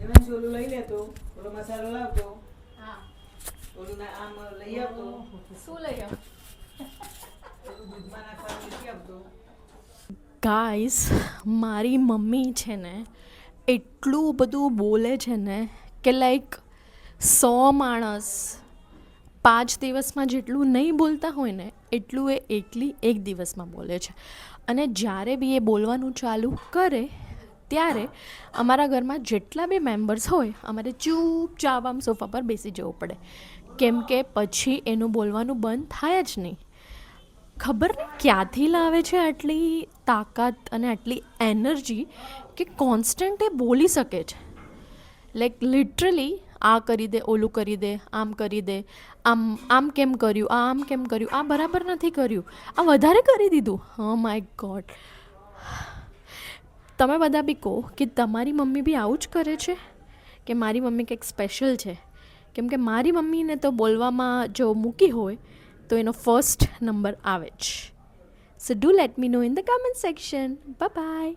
એમાં ઓલું લઈ લેતો, ઓલો મસાલો લાવતો, હા ઓલું આમ લઈ આવતો, શું લઈ આવ ઓલું દૂધમાં નાખવાનું લઈ આવતો. ગાઈસ, મારી મમ્મી છે ને એટલું બધું બોલે છે ને કે લાઈક 100 માણસ 5 દિવસમાં જેટલું નહીં બોલતા હોય ને એટલું એ એકલી એક દિવસમાં બોલે છે. અને જ્યારે બી એ બોલવાનું ચાલુ કરે ત્યારે અમારા ઘરમાં જેટલા બી મેમ્બર્સ હોય અમારે ચૂપચાપ આમ સોફા પર બેસી જવું પડે, કેમ કે પછી એનું બોલવાનું બંધ થાય જ નહીં. ખબર નહીં ક્યાંથી લાવે છે આટલી તાકાત અને આટલી એનર્જી કે કોન્સ્ટન્ટ એ બોલી શકે છે. લાઈક લિટરલી આ કરી દે, ઓલું કરી દે, આમ કરી દે, આમ કેમ કર્યું, આમ કેમ કર્યું, આ બરાબર નથી કર્યું, આ વધારે કરી દીધું. હ માય ગોડ. તમે બધા બી કહો કે તમારી મમ્મી બી આવું જ કરે છે કે મારી મમ્મી કંઈક સ્પેશિયલ છે. કેમ કે મારી મમ્મીને તો બોલવામાં જો મૂકી હોય તો એનો ફર્સ્ટ નંબર આવે જ. સો do let me no in the comment section. Bye bye.